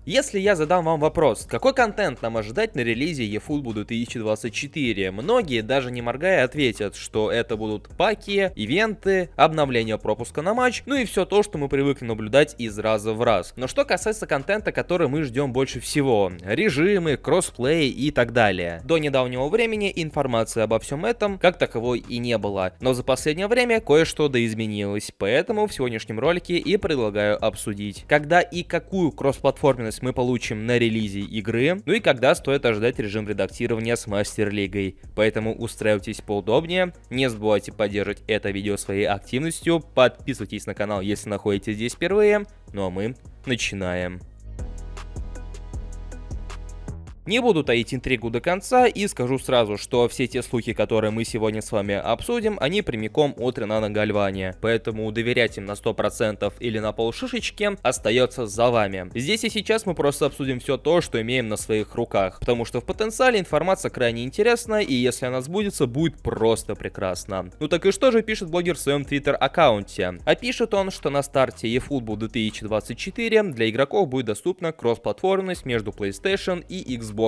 Если я задам вам вопрос, какой контент нам ожидать на релизе eFootball 2024, многие, даже не моргая, ответят, что это будут паки, ивенты, обновление пропуска на матч, ну и все то, что мы привыкли наблюдать из раза в раз. Но что касается контента, который мы ждем больше всего, режимы, кроссплей и так далее. До недавнего времени информации обо всем этом как таковой и не было, но за последнее время кое-что доизменилось, поэтому в сегодняшнем ролике и предлагаю обсудить, когда и какую кроссплатформенность мы получим на релизе игры, ну и когда стоит ожидать режим редактирования с Мастер-лигой. Поэтому устраивайтесь поудобнее, не забывайте поддерживать это видео своей активностью, подписывайтесь на канал, если находитесь здесь впервые, ну а мы начинаем. Не буду таить интригу до конца и скажу сразу, что все те слухи, которые мы сегодня с вами обсудим, они прямиком от Ренана Гальвани, поэтому доверять им на 100% или на полшишечки остается за вами. Здесь и сейчас мы просто обсудим все то, что имеем на своих руках, потому что в потенциале информация крайне интересна, и если она сбудется, будет просто прекрасно. Ну так и что же пишет блогер в своем твиттер-аккаунте? А пишет он, что на старте eFootball 2024 для игроков будет доступна кроссплатформенность между PlayStation и Xbox.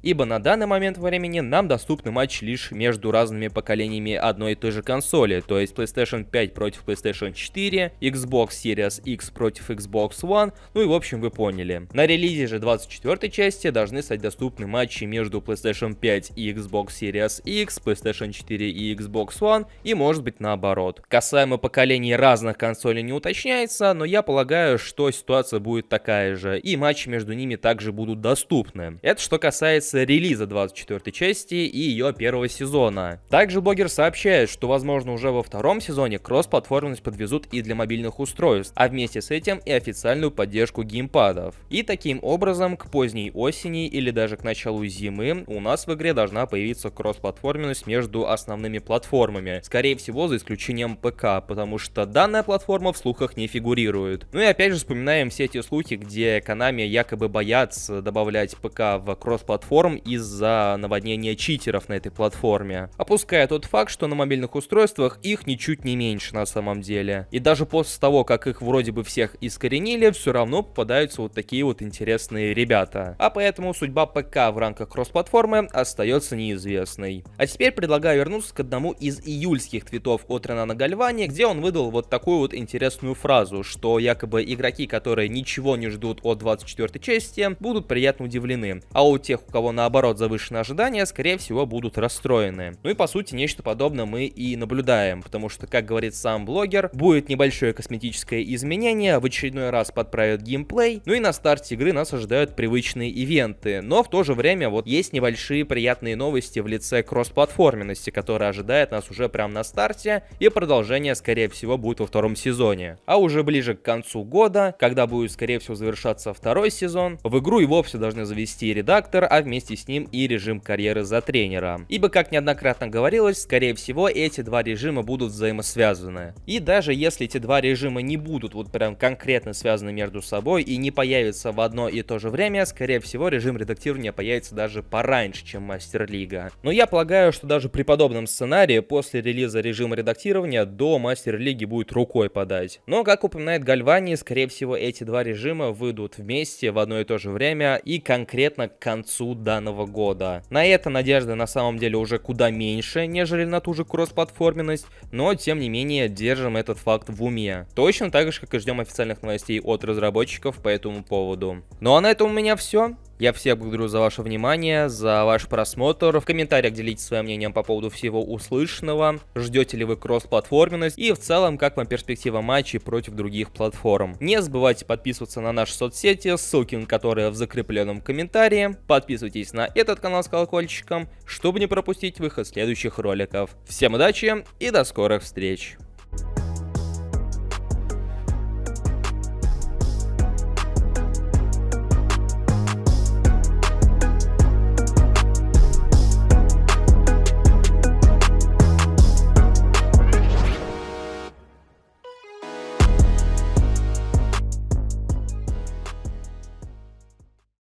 Ибо на данный момент времени нам доступны матчи лишь между разными поколениями одной и той же консоли, то есть PlayStation 5 против PlayStation 4, Xbox Series X против Xbox One, ну и в общем вы поняли. На релизе же 24 части должны стать доступны матчи между PlayStation 5 и Xbox Series X, PlayStation 4 и Xbox One, и может быть наоборот. Касаемо поколений разных консолей не уточняется, но я полагаю, что ситуация будет такая же, и матчи между ними также будут доступны. Это что касается релиза 24 части и ее первого сезона. Также блогер сообщает, что возможно уже во втором сезоне кросс-платформенность подвезут и для мобильных устройств, а вместе с этим и официальную поддержку геймпадов. И таким образом к поздней осени или даже к началу зимы у нас в игре должна появиться кросс-платформенность между основными платформами, скорее всего за исключением ПК, потому что данная платформа в слухах не фигурирует. Ну и опять же вспоминаем все эти слухи, где Konami якобы боятся добавлять ПК в кросс-платформ из-за наводнения читеров на этой платформе. Опуская тот факт, что на мобильных устройствах их ничуть не меньше на самом деле. И даже после того, как их вроде бы всех искоренили, все равно попадаются вот такие вот интересные ребята. А поэтому судьба ПК в рамках кросс-платформы остается неизвестной. А теперь предлагаю вернуться к одному из июльских твитов от Ренана Гальвани, где он выдал вот такую вот интересную фразу, что якобы игроки, которые ничего не ждут от 24 части, будут приятно удивлены. А у тех, у кого наоборот завышенные ожидания, скорее всего будут расстроены. Ну и по сути нечто подобное мы и наблюдаем, потому что, как говорит сам блогер, будет небольшое косметическое изменение, в очередной раз подправят геймплей, ну и на старте игры нас ожидают привычные ивенты, но в то же время вот есть небольшие приятные новости в лице кроссплатформенности, которая ожидает нас уже прямо на старте, и продолжение скорее всего будет во втором сезоне. А уже ближе к концу года, когда будет скорее всего завершаться второй сезон, в игру и вовсе должны завести редактор, а вместе с ним и режим карьеры за тренера. Ибо, как неоднократно говорилось, скорее всего эти два режима будут взаимосвязаны. И даже если эти два режима не будут вот прям конкретно связаны между собой и не появятся в одно и то же время, скорее всего режим редактирования появится даже пораньше, чем Мастер-лига. Но я полагаю, что даже при подобном сценарии после релиза режима редактирования до Мастер-лиги будет рукой подать. Но, как упоминает Гальвани, скорее всего эти два режима выйдут вместе в одно и то же время и конкретно к концу данного года. На это надежды на самом деле уже куда меньше, нежели на ту же кросс-платформенность, но тем не менее держим этот факт в уме. Точно так же, как и ждем официальных новостей от разработчиков по этому поводу. Ну а на этом у меня все. Я всех благодарю за ваше внимание, за ваш просмотр. В комментариях делитесь своим мнением по поводу всего услышанного. Ждете ли вы кросс-платформенность и в целом, как вам перспектива матчей против других платформ. Не забывайте подписываться на наши соцсети, ссылки на которые в закрепленном комментарии. Подписывайтесь на этот канал с колокольчиком, чтобы не пропустить выход следующих роликов. Всем удачи и до скорых встреч!